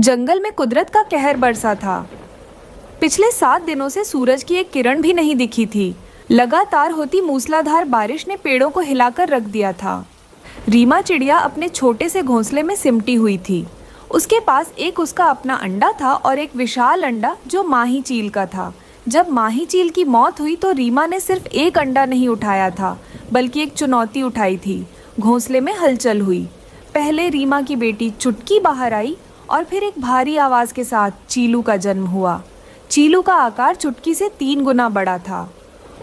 जंगल में कुदरत का कहर बरसा था। पिछले 7 दिनों से सूरज की एक किरण भी नहीं दिखी थी। लगातार होती मूसलाधार बारिश ने पेड़ों को हिलाकर रख दिया था। रीमा चिड़िया अपने छोटे से घोंसले में सिमटी हुई थी। उसके पास एक उसका अपना अंडा था और एक विशाल अंडा जो माही चील का था। जब माही चील की मौत हुई तो रीमा ने सिर्फ एक अंडा नहीं उठाया था, बल्कि एक चुनौती उठाई थी। घोंसले में हलचल हुई। पहले रीमा की बेटी चुटकी बाहर आई और फिर एक भारी आवाज़ के साथ चीलू का जन्म हुआ। चीलू का आकार चुटकी से 3 गुना बड़ा था।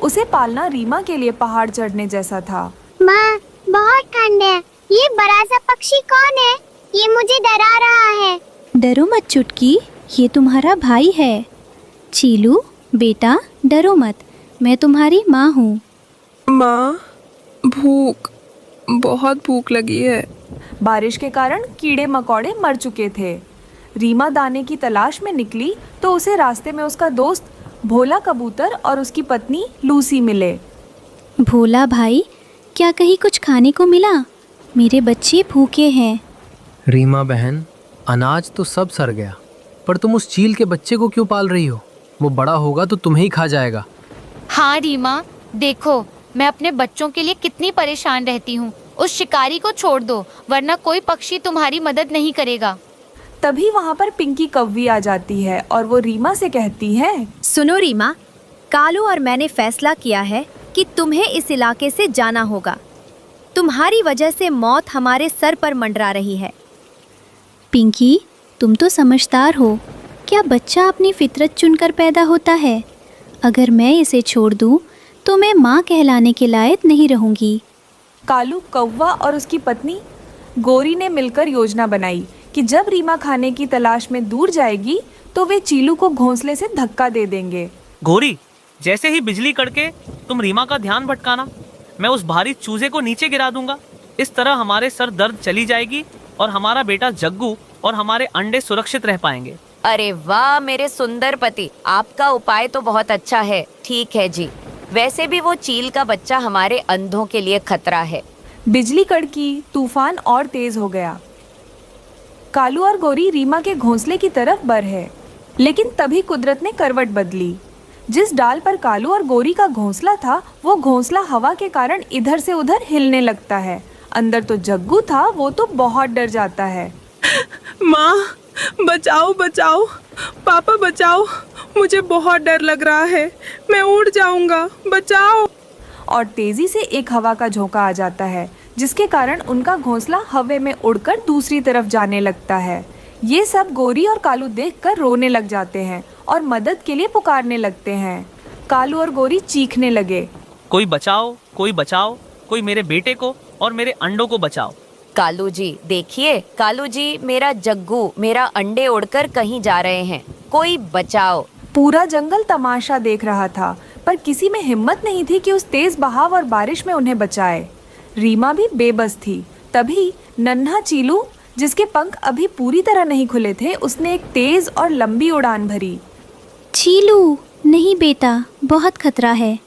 उसे पालना रीमा के लिए पहाड़ चढ़ने जैसा था। माँ, बहुत ठंड है। ये बड़ा सा पक्षी कौन है? ये मुझे डरा रहा है। डरो मत चुटकी, ये तुम्हारा भाई है। चीलू बेटा डरो मत, मैं तुम्हारी माँ हूँ। माँ, बहुत भूख लगी है। बारिश के कारण कीड़े मकोड़े मर चुके थे। रीमा दाने की तलाश में निकली तो उसे रास्ते में उसका दोस्त भोला कबूतर और उसकी पत्नी लूसी मिले। भोला भाई, क्या कहीं कुछ खाने को मिला? मेरे बच्चे भूखे हैं। रीमा बहन, अनाज तो सब सड़ गया, पर तुम उस चील के बच्चे को क्यों पाल रही हो? वो बड़ा होगा तो तुम्हें ही खा जाएगा। हाँ रीमा, देखो मैं अपने बच्चों के लिए कितनी परेशान रहती हूँ। उस शिकारी को छोड़ दो, वरना कोई पक्षी तुम्हारी मदद नहीं करेगा। तभी वहाँ पर पिंकी कौवी आ जाती है और वो रीमा से कहती है, सुनो रीमा, कालू और मैंने फैसला किया है कि तुम्हें इस इलाके से जाना होगा। तुम्हारी वजह से मौत हमारे सर पर मंडरा रही है। पिंकी, तुम तो समझदार हो। क्या बच्चा अपनी फितरत चुनकर पैदा होता है? अगर मैं इसे छोड़ दूं तो मैं माँ कहलाने के लायक नहीं रहूंगी। कालू कौवा और उसकी पत्नी गोरी ने मिलकर योजना बनाई कि जब रीमा खाने की तलाश में दूर जाएगी तो वे चीलू को घोंसले से धक्का दे देंगे। गोरी, जैसे ही बिजली कड़के तुम रीमा का ध्यान भटकाना, मैं उस भारी चूजे को नीचे गिरा दूंगा। इस तरह हमारे सर दर्द चली जाएगी और हमारा बेटा जग्गू और हमारे अंडे सुरक्षित रह पाएंगे। अरे वाह मेरे सुंदर पति, आपका उपाय तो बहुत अच्छा है। ठीक है जी, वैसे भी वो चील का बच्चा हमारे अंधों के लिए खतरा है। बिजली कड़की, तूफान और तेज हो गया। कालू और गोरी रीमा के घोंसले की तरफ बढ़े, लेकिन तभी कुदरत ने करवट बदली। जिस डाल पर कालू और गोरी का घोंसला था, वो घोंसला हवा के कारण इधर से उधर हिलने लगता है। अंदर तो जग्गू था, वो तो बहुत डर जाता है। माँ, बचाओ बचाओ, पापा बचाओ, मुझे बहुत डर लग रहा है, मैं उड़ जाऊंगा, बचाओ। और तेजी से एक हवा का झोंका आ जाता है, जिसके कारण उनका घोंसला हवा में उड़कर दूसरी तरफ जाने लगता है। ये सब गोरी और कालू देखकर रोने लग जाते हैं और मदद के लिए पुकारने लगते हैं। कालू और गोरी चीखने लगे, कोई बचाओ, कोई बचाओ, कोई मेरे बेटे को और मेरे अंडों को बचाओ। कालू जी देखिए, कालू जी, मेरा जग्गू, मेरा अंडे उड़कर कहीं जा रहे हैं, कोई बचाओ। पूरा जंगल तमाशा देख रहा था, पर किसी में हिम्मत नहीं थी कि उस तेज बहाव और बारिश में उन्हें बचाए। रीमा भी बेबस थी। तभी नन्हा चीलू, जिसके पंख अभी पूरी तरह नहीं खुले थे, उसने एक तेज और लंबी उड़ान भरी। चीलू, नहीं बेटा, बहुत खतरा है।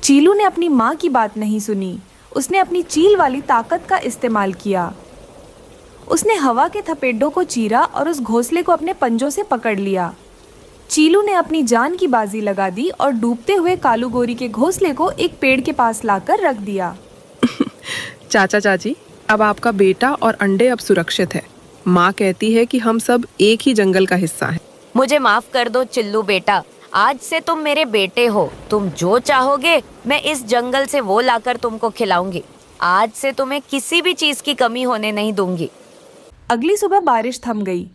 चीलू ने अपनी माँ की बात नहीं सुनी। उसने अपनी चील वाली ताकत का इस्तेमाल किया। उसने हवा के थपेड़ों को चीरा और उस घोंसले को अपने पंजों से पकड़ लिया। चीलू ने अपनी जान की बाजी लगा दी और डूबते हुए कालू गोरी के घोंसले को एक पेड़ के पास लाकर रख दिया। चाचा चाची, अब आपका बेटा और अंडे अब सुरक्षित है। माँ कहती है कि हम सब एक ही जंगल का हिस्सा हैं। मुझे माफ कर दो चिल्लू बेटा, आज से तुम मेरे बेटे हो। तुम जो चाहोगे मैं इस जंगल से वो लाकर तुमको खिलाऊंगी। आज से तुम्हें किसी भी चीज की कमी होने नहीं दूंगी। अगली सुबह बारिश थम गई।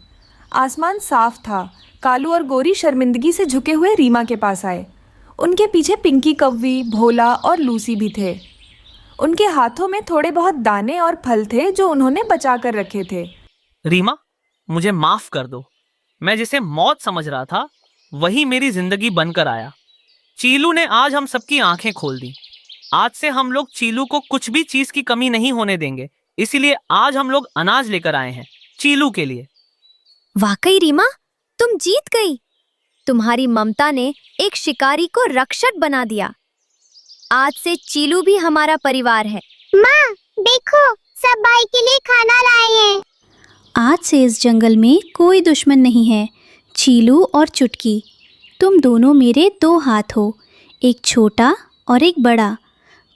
आसमान साफ था। कालू और गोरी शर्मिंदगी से झुके हुए रीमा के पास आए। उनके पीछे पिंकी कौवी, भोला और लूसी भी थे। उनके हाथों में थोड़े बहुत दाने और फल थे जो उन्होंने बचा कर रखे थे। रीमा, मुझे माफ कर दो। मैं जिसे मौत समझ रहा था वही मेरी जिंदगी बनकर आया। चीलू ने आज हम सबकी आंखें खोल दी। आज से हम लोग चीलू को कुछ भी चीज की कमी नहीं होने देंगे। इसीलिए आज हम लोग अनाज लेकर आए हैं चीलू के लिए। वाकई रीमा, तुम जीत गई। तुम्हारी ममता ने एक शिकारी को रक्षक बना दिया। आज से चीलू भी हमारा परिवार है। माँ देखो, सब भाई के लिए खाना लाए हैं। आज से इस जंगल में कोई दुश्मन नहीं है। चीलू और चुटकी, तुम दोनों मेरे दो हाथ हो, एक छोटा और एक बड़ा,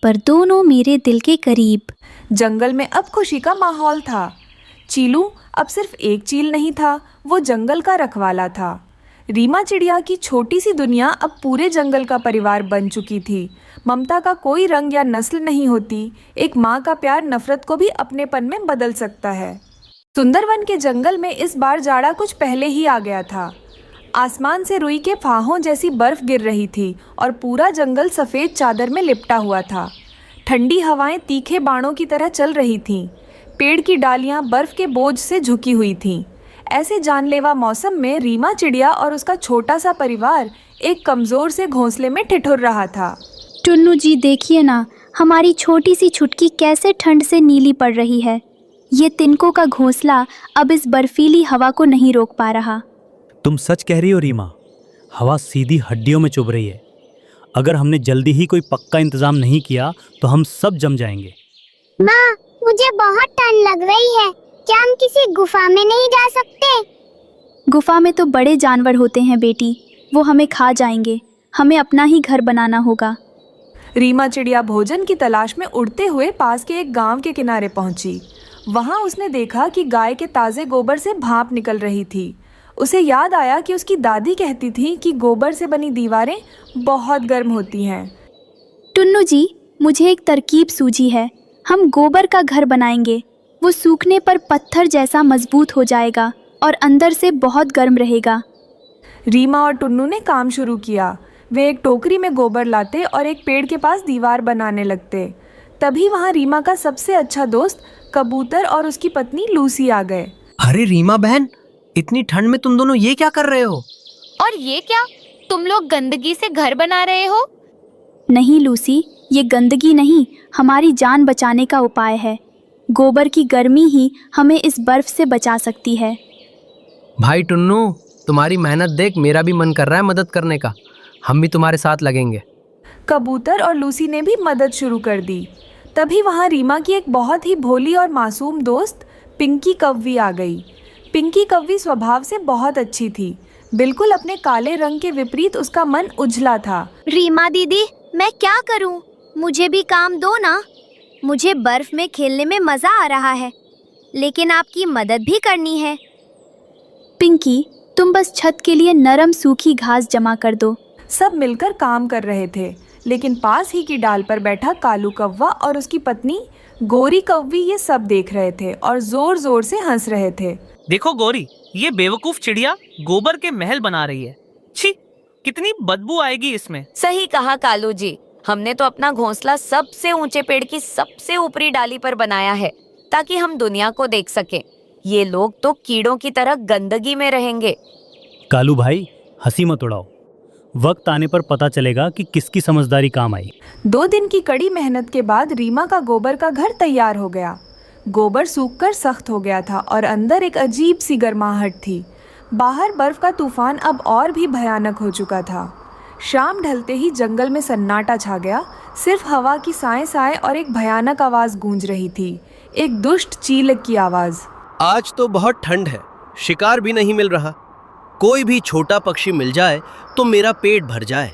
पर दोनों मेरे दिल के करीब। जंगल में अब खुशी का माहौल था। चीलू अब सिर्फ एक चील नहीं था, वो जंगल का रखवाला था। रीमा चिड़िया की छोटी सी दुनिया अब पूरे जंगल का परिवार बन चुकी थी। ममता का कोई रंग या नस्ल नहीं होती। एक माँ का प्यार नफरत को भी अपनेपन में बदल सकता है। सुंदरवन के जंगल में इस बार जाड़ा कुछ पहले ही आ गया था। आसमान से रुई के फाहों जैसी बर्फ गिर रही थी और पूरा जंगल सफ़ेद चादर में लिपटा हुआ था। ठंडी हवाएं तीखे बाणों की तरह चल रही थीं। पेड़ की डालियां बर्फ के बोझ से झुकी हुई थीं। ऐसे जानलेवा मौसम में रीमा चिड़िया और उसका छोटा सा परिवार एक कमज़ोर से घोंसले में ठिठुर रहा था। टुन्नू जी, देखिए ना, हमारी छोटी सी छुटकी कैसे ठंड से नीली पड़ रही है। ये तिनकों का घोंसला अब इस बर्फीली हवा को नहीं रोक पा रहा। तुम सच कह रही हो रीमा, हवा सीधी हड्डियों में चुभ रही है। अगर हमने जल्दी ही कोई पक्का इंतजाम नहीं किया तो हम सब जम जाएंगे। माँ, मुझे बहुत ठंड लग रही है। क्या हम किसी गुफा में नहीं जा सकते? गुफा में तो बड़े जानवर होते हैं बेटी, वो हमें खा जाएंगे। हमें अपना ही घर बनाना होगा। रीमा चिड़िया भोजन की तलाश में उड़ते हुए पास के एक गांव के किनारे पहुंची। वहां उसने देखा कि गाय के ताज़े गोबर से भाप निकल रही थी। उसे याद आया कि उसकी दादी कहती थी कि गोबर से बनी दीवारें बहुत गर्म होती हैं। टुन्नू जी, मुझे एक तरकीब सूझी है। हम गोबर का घर बनाएंगे। वो सूखने पर पत्थर जैसा मजबूत हो जाएगा और अंदर से बहुत गर्म रहेगा। रीमा और टुन्नू ने काम शुरू किया। वे एक टोकरी में गोबर लाते और एक पेड़ के पास दीवार बनाने लगते। तभी वहाँ रीमा का सबसे अच्छा दोस्त कबूतर और उसकी पत्नी लूसी आ गए। अरे रीमा बहन, इतनी ठंड में तुम दोनों ये क्या कर रहे हो? और ये क्या, तुम लोग गंदगी से घर बना रहे हो? नहीं लूसी, ये गंदगी नहीं, हमारी जान बचाने का उपाय है। गोबर की गर्मी ही हमें इस बर्फ से बचा सकती है। भाई टुन्नू, तुम्हारी मेहनत देख मेरा भी मन कर रहा है मदद करने का। हम भी तुम्हारे साथ लगेंगे। कबूतर और लूसी ने भी मदद शुरू कर दी। तभी वहाँ रीमा की एक बहुत ही भोली और मासूम दोस्त पिंकी कव्वी आ गई। पिंकी कव्वी स्वभाव से बहुत अच्छी थी। बिल्कुल अपने काले रंग के विपरीत उसका मन उजला था। रीमा दीदी, मैं क्या करूं? मुझे भी काम दो ना। मुझे बर्फ में खेलने में मजा आ रहा है, लेकिन आपकी मदद भी करनी है। पिंकी, तुम बस छत के लिए नरम सूखी घास जमा कर दो। सब मिलकर काम कर रहे थे, लेकिन पास ही की डाल पर बैठा कालू कौवा और उसकी पत्नी गोरी कौवी ये सब देख रहे थे और जोर जोर से हंस रहे थे। देखो गोरी, ये बेवकूफ चिड़िया गोबर के महल बना रही है। छी, कितनी बदबू आएगी इसमें। सही कहा कालू जी, हमने तो अपना घोंसला सबसे ऊंचे पेड़ की सबसे ऊपरी डाली पर बनाया है ताकि हम दुनिया को देख सकें। ये लोग तो कीड़ों की तरह गंदगी में रहेंगे। कालू भाई, हंसी मत उड़ाओ। वक्त आने पर पता चलेगा कि किसकी समझदारी काम आई। 2 दिन की कड़ी मेहनत के बाद रीमा का गोबर का घर तैयार हो गया। गोबर सूखकर सख्त हो गया था और अंदर एक अजीब सी गर्माहट थी। बाहर बर्फ का तूफान अब और भी भयानक हो चुका था। शाम ढलते ही जंगल में सन्नाटा छा गया। सिर्फ हवा की साए साए और एक भयानक आवाज़ गूंज रही थी, एक दुष्ट चील की आवाज़। आज तो बहुत ठंड है, शिकार भी नहीं मिल रहा। कोई भी छोटा पक्षी मिल जाए तो मेरा पेट भर जाए।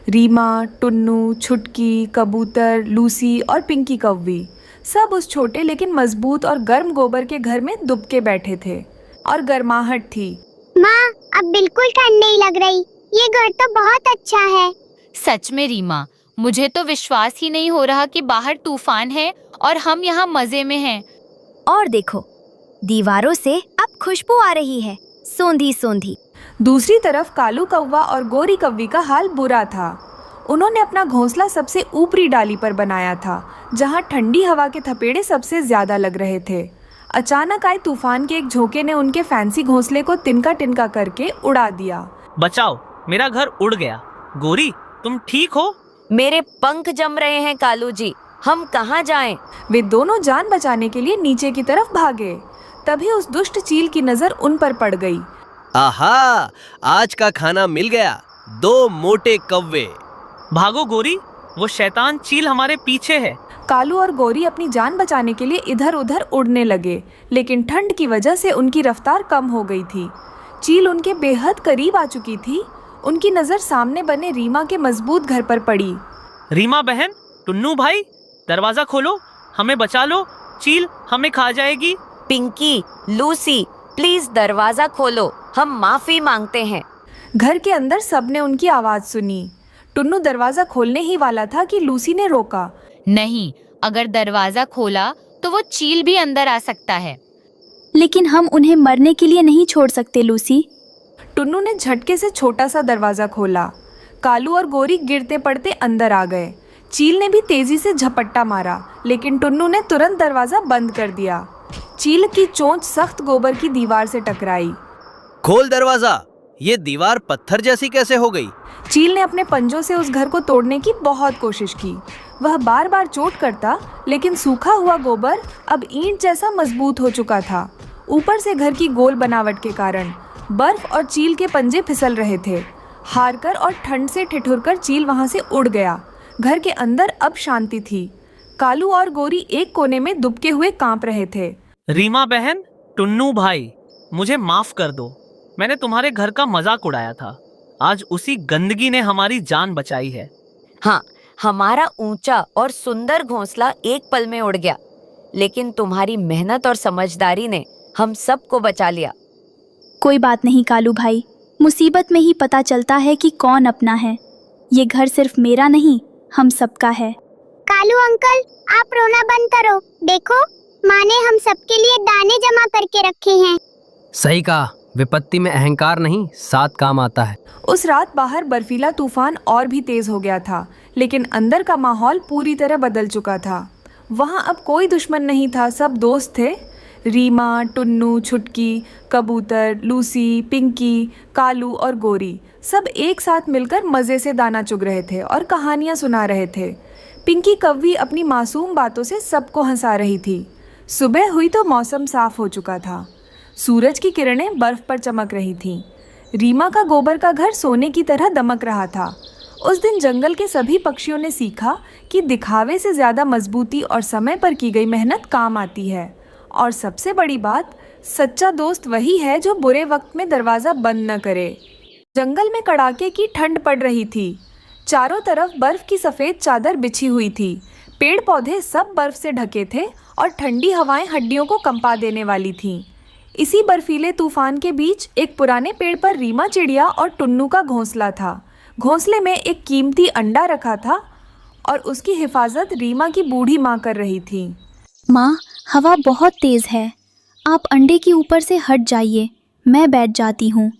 रीमा, टुन्नू, छुटकी, कबूतर, लूसी और पिंकी कौवी सब उस छोटे लेकिन मजबूत और गर्म गोबर के घर में दुबके बैठे थे और गर्माहट थी। माँ, अब बिल्कुल ठंड नहीं लग रही। ये घर तो बहुत अच्छा है। सच में रीमा, मुझे तो विश्वास ही नहीं हो रहा कि बाहर तूफान है और हम यहाँ मजे में हैं। और देखो, दीवारों से अब खुशबू आ रही है, सोंधी सोंधी। दूसरी तरफ कालू कौवा और गोरी कौवी का हाल बुरा था। उन्होंने अपना घोंसला सबसे ऊपरी डाली पर बनाया था, जहाँ ठंडी हवा के थपेड़े सबसे ज्यादा लग रहे थे। अचानक आए तूफान के एक झोंके ने उनके फैंसी घोंसले को तिनका तिनका करके उड़ा दिया। बचाओ, मेरा घर उड़ गया। गोरी, तुम ठीक हो? मेरे पंख जम रहे हैं कालू जी, हम कहाँ जाएं? वे दोनों जान बचाने के लिए नीचे की तरफ भागे। तभी उस दुष्ट चील की नजर उन पर पड़ गई। आहा, आज का खाना मिल गया। 2 मोटे कौवे। भागो गोरी, वो शैतान चील हमारे पीछे है। कालू और गौरी अपनी जान बचाने के लिए इधर उधर उड़ने लगे, लेकिन ठंड की वजह से उनकी रफ्तार कम हो गई थी। चील उनके बेहद करीब आ चुकी थी। उनकी नज़र सामने बने रीमा के मजबूत घर पर पड़ी। रीमा बहन, टुन्नू भाई, दरवाजा खोलो, हमें बचा लो, चील हमें खा जाएगी। पिंकी, लूसी, प्लीज दरवाजा खोलो, हम माफी मांगते हैं। घर के अंदर सबने उनकी आवाज़ सुनी। टुन्नू दरवाज़ा खोलने ही वाला था कि लूसी ने रोका। नहीं, अगर दरवाजा खोला तो वो चील भी अंदर आ सकता है। लेकिन हम उन्हें मरने के लिए नहीं छोड़ सकते लूसी। टुन्नू ने झटके से छोटा सा दरवाज़ा खोला। कालू और गौरी गिरते पड़ते अंदर आ गए। चील ने भी तेजी से झपट्टा मारा, लेकिन टुन्नू ने तुरंत दरवाज़ा बंद कर दिया। चील की चोंच सख्त गोबर की दीवार से टकराई। खोल दरवाजा, ये दीवार पत्थर जैसी कैसे हो गई? चील ने अपने पंजों से उस घर को तोड़ने की बहुत कोशिश की। वह बार बार चोट करता, लेकिन सूखा हुआ गोबर अब ईंट जैसा मजबूत हो चुका था। ऊपर से घर की गोल बनावट के कारण बर्फ और चील के पंजे फिसल रहे थे। हारकर और ठंड से ठिठुरकर चील वहां से उड़ गया। घर के अंदर अब शांति थी। कालू और गौरी एक कोने में दुबके हुए कांप रहे थे। रीमा बहन, टुन्नू भाई, मुझे माफ कर दो। मैंने तुम्हारे घर का मजाक उड़ाया था। आज उसी गंदगी ने हमारी जान बचाई है। हाँ, हमारा ऊंचा और सुंदर घोंसला एक पल में उड़ गया, लेकिन तुम्हारी मेहनत और समझदारी ने हम सबको बचा लिया। कोई बात नहीं कालू भाई, मुसीबत में ही पता चलता है कि कौन अपना है। ये घर सिर्फ मेरा नहीं, हम सबका है। कालू अंकल, आप रोना बंद करो। देखो, माँ ने हम सबके लिए दाने जमा करके रखे हैं। सही कहा, विपत्ति में अहंकार नहीं, साथ काम आता है। उस रात बाहर बर्फीला तूफान और भी तेज हो गया था, लेकिन अंदर का माहौल पूरी तरह बदल चुका था। वहाँ अब कोई दुश्मन नहीं था, सब दोस्त थे। रीमा, टुन्नू, छुटकी, कबूतर, लूसी, पिंकी, कालू और गौरी सब एक साथ मिलकर मज़े से दाना चुग रहे थे और कहानियाँ सुना रहे थे। पिंकी कव्वी अपनी मासूम बातों से सबको हंसा रही थी। सुबह हुई तो मौसम साफ हो चुका था। सूरज की किरणें बर्फ पर चमक रही थीं। रीमा का गोबर का घर सोने की तरह दमक रहा था। उस दिन जंगल के सभी पक्षियों ने सीखा कि दिखावे से ज़्यादा मजबूती और समय पर की गई मेहनत काम आती है। और सबसे बड़ी बात, सच्चा दोस्त वही है जो बुरे वक्त में दरवाज़ा बंद न करे। जंगल में कड़ाके की ठंड पड़ रही थी। चारों तरफ बर्फ की सफ़ेद चादर बिछी हुई थी। पेड़ पौधे सब बर्फ से ढके थे और ठंडी हवाएं हड्डियों को कंपा देने वाली थीं। इसी बर्फीले तूफान के बीच एक पुराने पेड़ पर रीमा चिड़िया और टुन्नू का घोंसला था। घोंसले में एक कीमती अंडा रखा था और उसकी हिफाजत रीमा की बूढ़ी माँ कर रही थी। माँ, हवा बहुत तेज़ है, आप अंडे के ऊपर से हट जाइए, मैं बैठ जाती हूँ।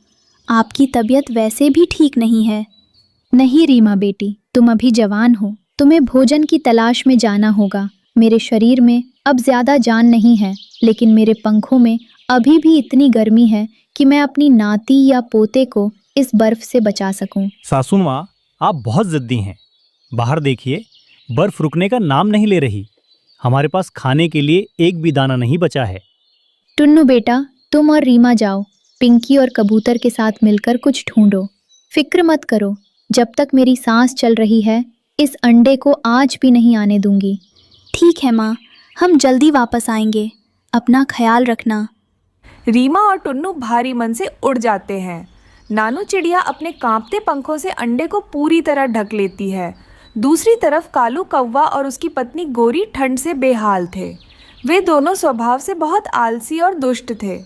आपकी तबीयत वैसे भी ठीक नहीं है। नहीं रीमा बेटी, तुम अभी जवान हो, तुम्हें भोजन की तलाश में जाना होगा। मेरे शरीर में अब ज़्यादा जान नहीं है, लेकिन मेरे पंखों में अभी भी इतनी गर्मी है कि मैं अपनी नाती या पोते को इस बर्फ से बचा सकूं। सासू माँ, आप बहुत ज़िद्दी हैं। बाहर देखिए, बर्फ रुकने का नाम नहीं ले रही। हमारे पास खाने के लिए एक भी दाना नहीं बचा है। टुन्नू बेटा, तुम और रीमा जाओ, पिंकी और कबूतर के साथ मिलकर कुछ ढूंढो। फिक्र मत करो, जब तक मेरी सांस चल रही है इस अंडे को आज भी नहीं आने दूंगी। ठीक है माँ, हम जल्दी वापस आएंगे, अपना ख्याल रखना। रीमा और टुन्नू भारी मन से उड़ जाते हैं। नानू चिड़िया अपने कांपते पंखों से अंडे को पूरी तरह ढक लेती है। दूसरी तरफ कालू कौवा और उसकी पत्नी गौरी ठंड से बेहाल थे। वे दोनों स्वभाव से बहुत आलसी और दुष्ट थे,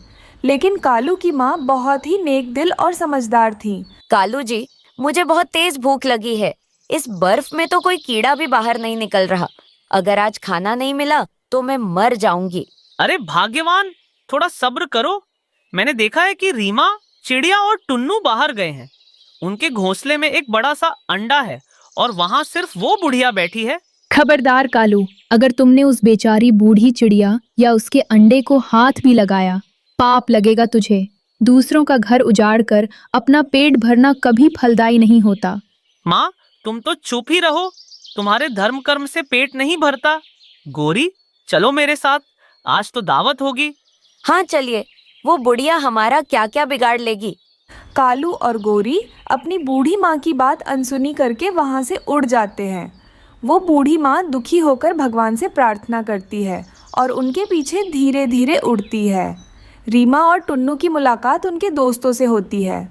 लेकिन कालू की माँ बहुत ही नेक दिल और समझदार थी। कालू जी, मुझे बहुत तेज भूख लगी है। इस बर्फ में तो कोई कीड़ा भी बाहर नहीं निकल रहा। अगर आज खाना नहीं मिला तो मैं मर जाऊंगी। अरे भाग्यवान, थोड़ा सब्र करो। मैंने देखा है कि रीमा, चिड़िया और टुन्नू बाहर गए हैं। उनके घोंसले में एक बड़ा सा अंडा है और वहाँ सिर्फ वो बुढ़िया बैठी है। खबरदार कालू, अगर तुमने उस बेचारी बूढ़ी चिड़िया या उसके अंडे को हाथ भी लगाया, पाप लगेगा तुझे। दूसरों का घर उजाड़ कर अपना पेट भरना कभी फलदायी नहीं होता। माँ, तुम तो चुप ही रहो, तुम्हारे धर्म कर्म से पेट नहीं भरता। गौरी, चलो मेरे साथ, आज तो दावत होगी। हाँ चलिए, वो बुढ़िया हमारा क्या क्या बिगाड़ लेगी। कालू और गौरी अपनी बूढ़ी माँ की बात अनसुनी करके वहाँ से उड़ जाते हैं। वो बूढ़ी माँ दुखी होकर भगवान से प्रार्थना करती है और उनके पीछे धीरे धीरे उड़ती है। रीमा और टुन्नू की मुलाकात उनके दोस्तों से होती है।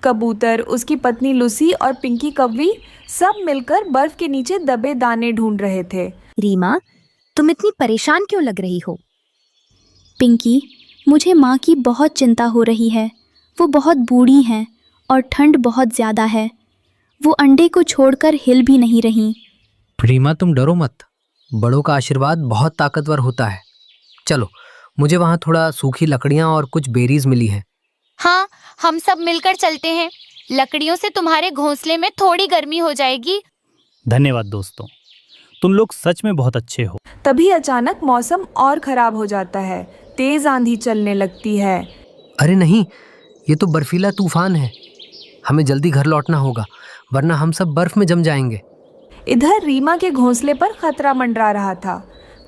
कबूतर, उसकी पत्नी लूसी और पिंकी कौवी सब मिलकर बर्फ के नीचे दबे दाने ढूंढ रहे थे। रीमा, तुम इतनी परेशान क्यों लग रही हो? पिंकी, मुझे माँ की बहुत चिंता हो रही है। वो बहुत बूढ़ी हैं और ठंड बहुत ज़्यादा है। वो अंडे को छोड़कर हिल भी नहीं रही। रीमा, तुम डरो मत, बड़ों का आशीर्वाद बहुत ताकतवर होता है। चलो, मुझे वहाँ थोड़ा सूखी लकड़ियाँ और कुछ बेरीज मिली हैं। हाँ, हम सब मिलकर चलते हैं। लकड़ियों से तुम्हारे घोंसले में थोड़ी गर्मी हो जाएगी। धन्यवाद दोस्तों, तुम लोग सच में बहुत अच्छे हो। तभी अचानक मौसम और खराब हो जाता है। तेज आंधी चलने लगती है। अरे नहीं, ये तो बर्फीला तूफान है। हमें जल्दी घर लौटना होगा, वरना हम सब बर्फ में जम जाएंगे। इधर रीमा के घोंसले पर खतरा मंडरा रहा था।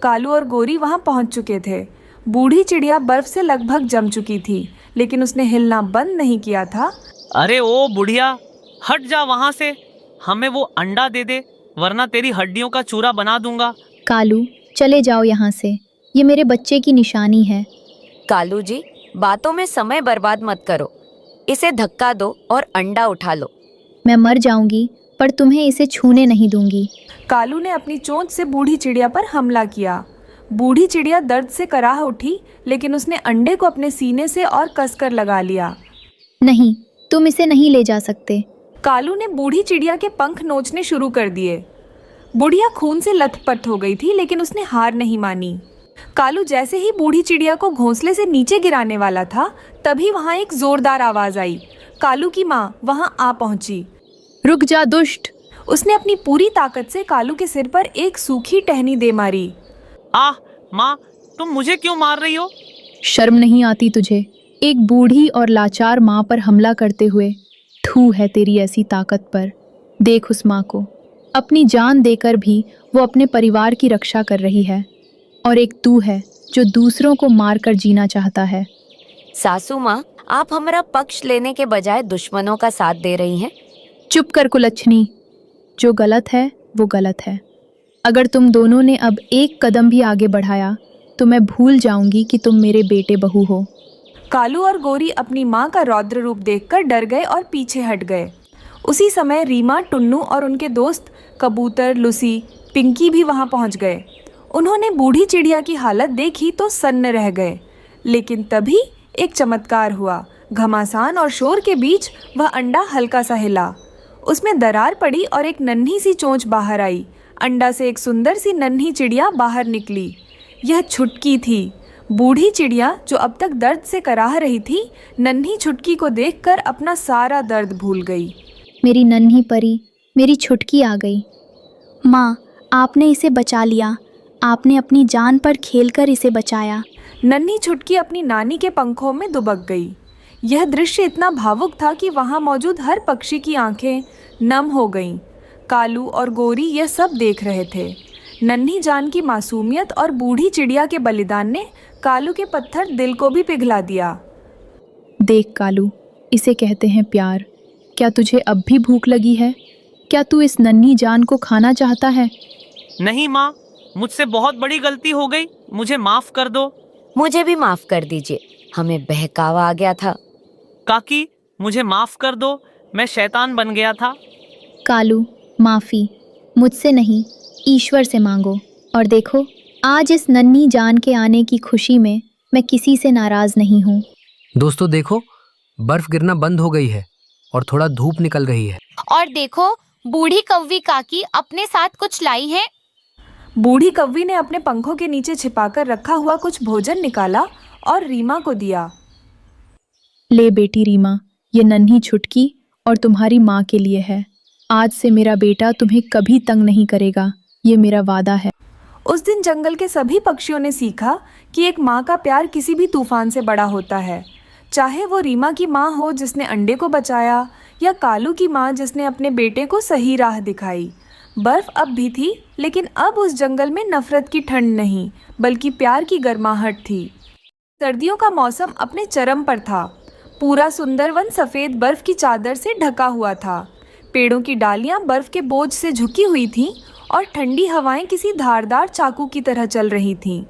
कालू और गोरी वहां पहुंच चुके थे। बूढ़ी चिड़िया बर्फ से लगभग जम चुकी थी, लेकिन उसने हिलना बंद नहीं किया था। अरे ओ बुढ़िया, हट जा वहाँ से। हमें वो अंडा दे दे, वरना तेरी हड्डियों का चूरा बना दूंगा। कालू, चले जाओ यहाँ से, ये मेरे बच्चे की निशानी है। कालू जी, बातों में समय बर्बाद मत करो। इसे धक्का दो और अंडा उठा लो। मैं मर जाऊंगी, पर तुम्हें इसे छूने नहीं दूंगी। कालू ने अपनी चोंच से बूढ़ी चिड़िया पर हमला किया। बूढ़ी चिड़िया दर्द से कराह उठी, लेकिन उसने अंडे को अपने सीने से और कसकर लगा लिया। नहीं, तुम इसे नहीं ले जा सकते। कालू ने बूढ़ी चिड़िया के पंख नोचने शुरू कर दिए। बुढ़िया खून से लथपथ हो गई थी, लेकिन उसने हार नहीं मानी। कालू जैसे ही बूढ़ी चिड़िया को घोंसले से नीचे गिराने वाला था, तभी वहां एक जोरदार आवाज आई। कालू की माँ वहां आ पहुंची। रुक जा दुष्ट! उसने अपनी पूरी ताकत से कालू के सिर पर एक सूखी टहनी दे मारी। आह माँ, तुम मुझे क्यों मार रही हो? शर्म नहीं आती तुझे, एक बूढ़ी और लाचार माँ पर हमला करते हुए? थू है तेरी ऐसी ताकत पर। देख उस माँ को, अपनी जान देकर भी वो अपने परिवार की रक्षा कर रही है, और एक तू है जो दूसरों को मारकर जीना चाहता है। सासू माँ, आप हमारा पक्ष लेने के बजाय दुश्मनों का साथ दे रही हैं। चुप कर कुलच्छनी, जो गलत है वो गलत है। अगर तुम दोनों ने अब एक कदम भी आगे बढ़ाया तो मैं भूल जाऊंगी कि तुम मेरे बेटे बहू हो। कालू और गोरी अपनी माँ का रौद्र रूप देखकर डर गए और पीछे हट गए। उसी समय रीमा, टुन्नू और उनके दोस्त कबूतर, लूसी, पिंकी भी वहाँ पहुँच गए। उन्होंने बूढ़ी चिड़िया की हालत देखी तो सन्न रह गए। लेकिन तभी एक चमत्कार हुआ। घमासान और शोर के बीच वह अंडा हल्का सा हिला। उसमें दरार पड़ी और एक नन्ही सी चोंच बाहर आई। अंडा से एक सुंदर सी नन्ही चिड़िया बाहर निकली। यह छुटकी थी। बूढ़ी चिड़िया, जो अब तक दर्द से कराह रही थी, नन्ही छुटकी को देखकर अपना सारा दर्द भूल गई। मेरी नन्ही परी, मेरी छुटकी आ गई। माँ, आपने इसे बचा लिया। आपने अपनी जान पर खेलकर इसे बचाया। नन्ही छुटकी अपनी नानी के पंखों में दुबक गई। यह दृश्य इतना भावुक था कि वहाँ मौजूद हर पक्षी की आंखें नम हो गईं। कालू और गोरी यह सब देख रहे थे। नन्ही जान की मासूमियत और बूढ़ी चिड़िया के बलिदान ने कालू के पत्थर दिल को भी पिघला दिया। देख कालू, इसे कहते हैं प्यार। क्या तुझे अब भी भूख लगी है? क्या तू इस नन्ही जान को खाना चाहता है? नहीं माँ, मुझसे बहुत बड़ी गलती हो गई, मुझे माफ कर दो। मुझे भी माफ कर दीजिए, हमें बहकावा आ गया था। काकी, मुझे माफ कर दो, मैं शैतान बन गया था। कालू, माफ़ी मुझसे नहीं, ईश्वर से मांगो। और देखो, आज इस नन्ही जान के आने की खुशी में मैं किसी से नाराज़ नहीं हूँ। दोस्तों देखो, बर्फ गिरना बंद हो गई है और थोड़ा धूप निकल रही है। और देखो, बूढ़ी कौवी काकी अपने साथ कुछ लाई है। बूढ़ी कौवी ने अपने पंखों के नीचे छिपाकर रखा हुआ कुछ भोजन निकाला और रीमा को दिया। ले बेटी रीमा, ये नन्ही छुटकी और तुम्हारी माँ के लिए है। आज से मेरा बेटा तुम्हें कभी तंग नहीं करेगा, ये मेरा वादा है। उस दिन जंगल के सभी पक्षियों ने सीखा कि एक माँ का प्यार किसी भी तूफान से बड़ा होता है। चाहे वो रीमा की माँ हो जिसने अंडे को बचाया, या कालू की माँ जिसने अपने बेटे को सही राह दिखाई। बर्फ अब भी थी, लेकिन अब उस जंगल में नफरत की ठंड नहीं, बल्कि प्यार की गर्माहट थी। सर्दियों का मौसम अपने चरम पर था। पूरा सुंदरवन सफ़ेद बर्फ की चादर से ढका हुआ था। पेड़ों की डालियां बर्फ के बोझ से झुकी हुई थीं और ठंडी हवाएं किसी धारदार चाकू की तरह चल रही थीं।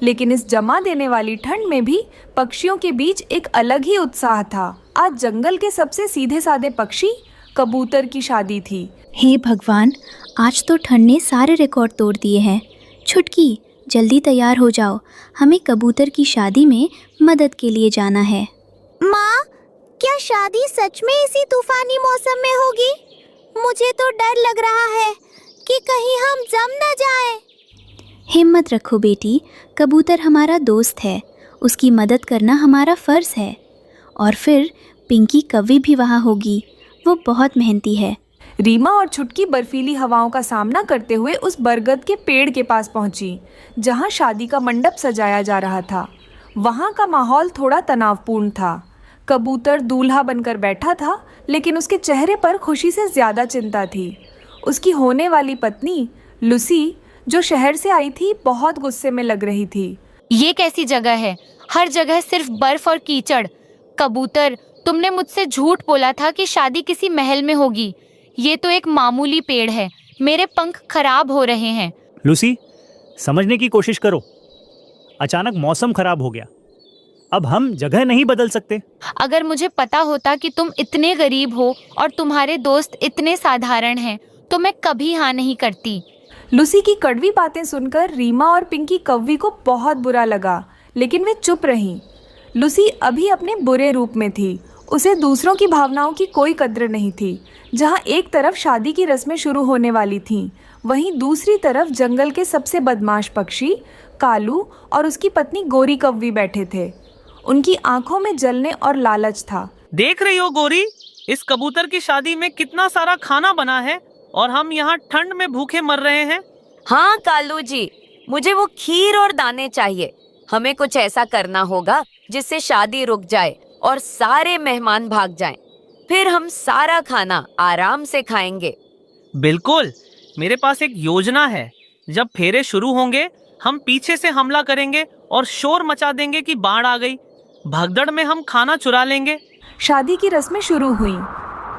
लेकिन इस जमा देने वाली ठंड में भी पक्षियों के बीच एक अलग ही उत्साह था। आज जंगल के सबसे सीधे साधे पक्षी कबूतर की शादी थी। हे भगवान, आज तो ठंड ने सारे रिकॉर्ड तोड़ दिए हैं। छुटकी, जल्दी तैयार हो जाओ, हमें कबूतर की शादी में मदद के लिए जाना है। माँ, क्या शादी सच में इसी तूफानी मौसम में होगी? मुझे तो डर लग रहा है कि कहीं हम जम न जाएं। हिम्मत रखो बेटी, कबूतर हमारा दोस्त है, उसकी मदद करना हमारा फ़र्ज़ है। और फिर पिंकी कौवी भी वहाँ होगी, वो बहुत मेहनती है। रीमा और छुटकी बर्फीली हवाओं का सामना करते हुए उस बरगद के पेड़ के पास पहुंची, जहां शादी का मंडप सजाया जा रहा था। वहां का माहौल थोड़ा तनावपूर्ण था। कबूतर दूल्हा बनकर बैठा था, लेकिन उसके चेहरे पर खुशी से ज़्यादा चिंता थी। उसकी होने वाली पत्नी लूसी, जो शहर से आई थी, बहुत गुस्से में लग रही थी। ये कैसी जगह है? हर जगह सिर्फ बर्फ और कीचड़। कबूतर, तुमने मुझसे झूठ बोला था कि शादी किसी महल में होगी। ये तो एक मामूली पेड़ है। मेरे पंख खराब हो रहे हैं। लूसी, समझने की कोशिश करो। अचानक मौसम खराब हो गया, अब हम जगह नहीं बदल सकते। अगर मुझे पता होता कि तुम इतने गरीब हो और तुम्हारे दोस्त इतने साधारण हैं, तो मैं कभी हाँ नहीं करती। लूसी की कड़वी बातें सुनकर रीमा और पिंकी कौवी को बहुत बुरा लगा, लेकिन वे चुप रहीं। लूसी अभी अपने बुरे रूप में थी। उसे दूसरों की भावनाओं की कोई कद्र नहीं थी। जहाँ एक तरफ शादी की रस्में शुरू होने वाली थीं, वहीं दूसरी तरफ जंगल के सबसे बदमाश पक्षी कालू और उसकी पत्नी गोरी कौवी बैठे थे। उनकी आंखों में जलने और लालच था। देख रही हो गोरी, इस कबूतर की शादी में कितना सारा खाना बना है और हम यहाँ ठंड में भूखे मर रहे हैं। हाँ कालू जी, मुझे वो खीर और दाने चाहिए। हमें कुछ ऐसा करना होगा जिससे शादी रुक जाए और सारे मेहमान भाग जाएं। फिर हम सारा खाना आराम से खाएंगे। बिल्कुल, मेरे पास एक योजना है। जब फेरे शुरू होंगे, हम पीछे से हमला करेंगे और शोर मचा देंगे कि बाढ़ आ गई। भगदड़ में हम खाना चुरा लेंगे। शादी की रस्में शुरू हुई।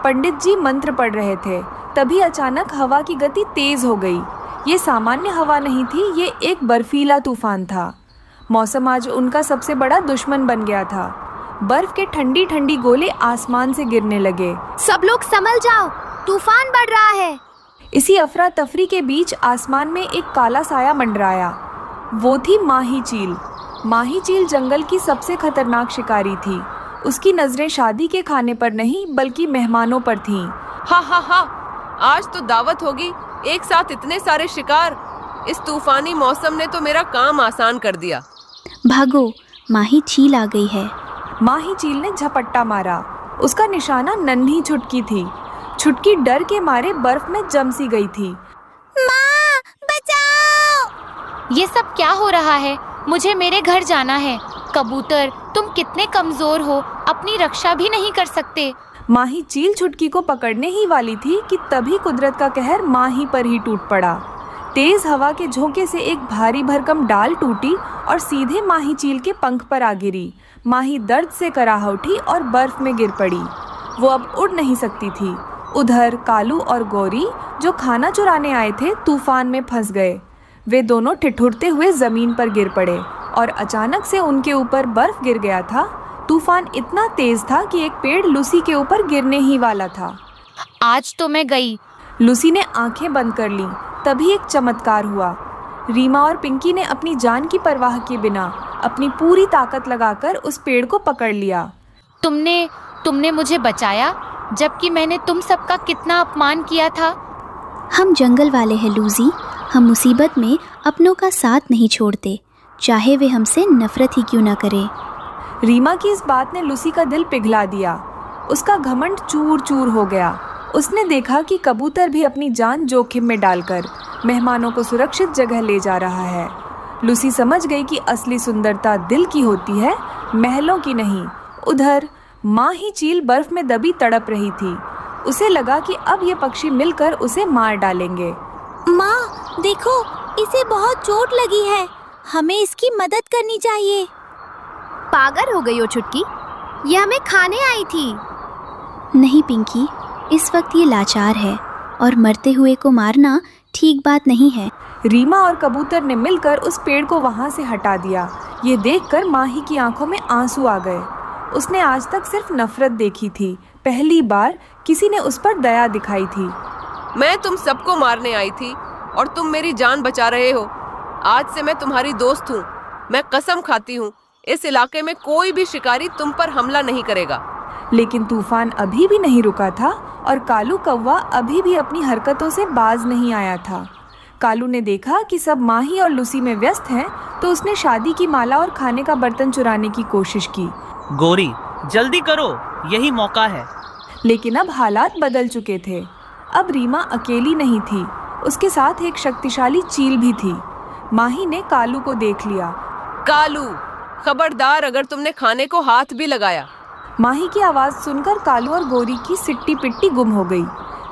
पंडित जी मंत्र पढ़ रहे थे। तभी अचानक हवा की गति तेज हो गई। ये सामान्य हवा नहीं थी, ये एक बर्फीला तूफान था। मौसम आज उनका सबसे बड़ा दुश्मन बन गया था। बर्फ के ठंडी ठंडी गोले आसमान से गिरने लगे। सब लोग संभल जाओ, तूफान बढ़ रहा है। इसी अफरा तफरी के बीच आसमान में एक काला साया मंडराया। वो थी माही चील। माही चील जंगल की सबसे खतरनाक शिकारी थी। उसकी नजरें शादी के खाने पर नहीं, बल्कि मेहमानों पर थीं। हा हा हा, आज तो दावत होगी। एक साथ इतने सारे शिकार। इस तूफानी मौसम ने तो मेरा काम आसान कर दिया। भागो, माही चील आ गई है। माही चील ने झपट्टा मारा। उसका निशाना नन्ही छुटकी थी। छुटकी डर के मारे बर्फ में जम सी गई थी। माँ, बचाओ! ये सब क्या हो रहा है? मुझे मेरे घर जाना है। कबूतर, तुम कितने कमजोर हो, अपनी रक्षा भी नहीं कर सकते। माही चील छुटकी को पकड़ने ही वाली थी कि तभी कुदरत का कहर माही पर ही टूट पड़ा। तेज हवा के झोंके से एक भारी भरकम डाल टूटी और सीधे माही चील के पंख पर आ गिरी। माही दर्द से कराह उठी और बर्फ में गिर पड़ी। वो अब उड़ नहीं सकती थी। उधर कालू और गौरी, जो खाना चुराने आए थे, तूफान में फंस गए। वे दोनों ठिठुरते हुए जमीन पर गिर पड़े और अचानक से उनके ऊपर बर्फ गिर गया था। तूफान इतना तेज था कि एक पेड़ लूसी के ऊपर गिरने ही वाला था। आज तो मैं गई। लूसी ने आंखें बंद कर लीं। तभी एक चमत्कार हुआ। रीमा और पिंकी ने अपनी जान की परवाह किए बिना अपनी पूरी ताकत लगाकर उस पेड़ को पकड़ लिया। तुमने मुझे बचाया, जबकि मैंने तुम सबका कितना अपमान किया था। हम जंगल वाले हैं लूजी, हम मुसीबत में अपनों का साथ नहीं छोड़ते, चाहे वे हमसे नफरत ही क्यों ना करें। रीमा की इस बात ने लूसी का दिल पिघला दिया। उसका घमंड चूर चूर हो गया। उसने देखा कि कबूतर भी अपनी जान जोखिम में डालकर मेहमानों को सुरक्षित जगह ले जा रहा है। लूसी समझ गई कि असली सुंदरता दिल की होती है, महलों की नहीं। उधर माही चील बर्फ में दबी तड़प रही थी। उसे लगा कि अब ये पक्षी मिलकर उसे मार डालेंगे। माँ, देखो, इसे बहुत चोट लगी है। हमें इसकी मदद करनी चाहिए। पागल हो गई हो छुटकी? ये हमें खाने आई थी। नहीं पिंकी, इस वक्त ये लाचार है और मरते हुए को मारना ठीक बात नहीं है। रीमा और कबूतर ने मिलकर उस पेड़ को वहां से हटा दिया। ये देखकर माही की आंखों में आंसू आ गए। उसने आज तक सिर्फ नफरत देखी थी, पहली बार किसी ने उस पर दया दिखाई थी। मैं तुम सबको मारने आई थी और तुम मेरी जान बचा रहे हो। आज से मैं तुम्हारी दोस्त हूँ। मैं कसम खाती हूँ, इस इलाके में कोई भी शिकारी तुम पर हमला नहीं करेगा। लेकिन तूफान अभी भी नहीं रुका था और कालू कौवा अभी भी अपनी हरकतों से बाज नहीं आया था। कालू ने देखा कि सब माही और लूसी में व्यस्त हैं, तो उसने शादी की माला और खाने का बर्तन चुराने की कोशिश की। गोरी, जल्दी करो, यही मौका है। लेकिन अब हालात बदल चुके थे। अब रीमा अकेली नहीं थी, उसके साथ एक शक्तिशाली चील भी थी। माही ने कालू को देख लिया। कालू, खबरदार अगर तुमने खाने को हाथ भी लगाया। माही की आवाज़ सुनकर कालू और गोरी की सिट्टी पिट्टी गुम हो गई।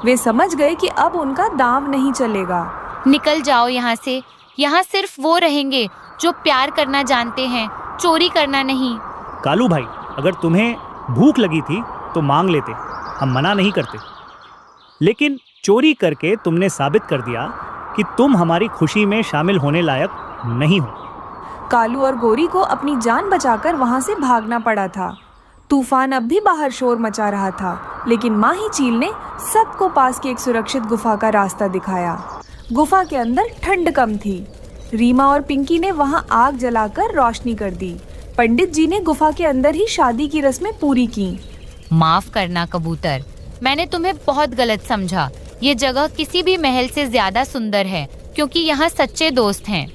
वे समझ गए कि अब उनका दांव नहीं चलेगा। निकल जाओ यहाँ से। यहाँ सिर्फ वो रहेंगे जो प्यार करना जानते हैं, चोरी करना नहीं। कालू भाई, अगर तुम्हें भूख लगी थी तो मांग लेते, हम मना नहीं करते। लेकिन चोरी करके तुमने साबित कर दिया कि तुम हमारी खुशी में शामिल होने लायक नहीं हो। कालू और गोरी को अपनी जान बचाकर वहां से भागना पड़ा था। तूफान अब भी बाहर शोर मचा रहा था, लेकिन माही चील ने सबको पास की एक सुरक्षित गुफा का रास्ता दिखाया। गुफा के अंदर ठंड कम थी। रीमा और पिंकी ने वहां आग जलाकर रोशनी कर दी। पंडित जी ने गुफा के अंदर ही शादी की रस्में पूरी की। माफ करना कबूतर, मैंने तुम्हें बहुत गलत समझा। ये जगह किसी भी महल से ज्यादा सुंदर है, क्योंकि यहाँ सच्चे दोस्त हैं।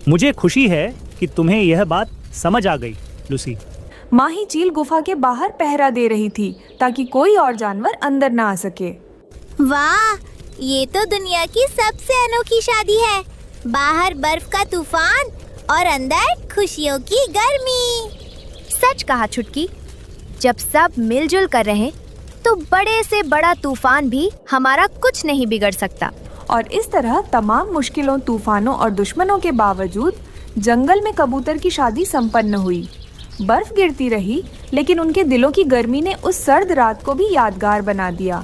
मुझे खुशी है कि तुम्हें यह बात समझ आ गई, लूसी। माही चील गुफा के बाहर पहरा दे रही थी ताकि कोई और जानवर अंदर ना आ सके। वाह, ये तो दुनिया की सबसे अनोखी शादी है। बाहर बर्फ का तूफान और अंदर खुशियों की गर्मी। सच कहा छुटकी। जब सब मिलजुल कर रहें तो बड़े से बड़ा तूफान भी हमारा कुछ नहीं बिगड़ सकता। और इस तरह तमाम मुश्किलों, तूफानों और दुश्मनों के बावजूद जंगल में कबूतर की शादी संपन्न हुई। बर्फ गिरती रही, लेकिन उनके दिलों की गर्मी ने उस सर्द रात को भी यादगार बना दिया।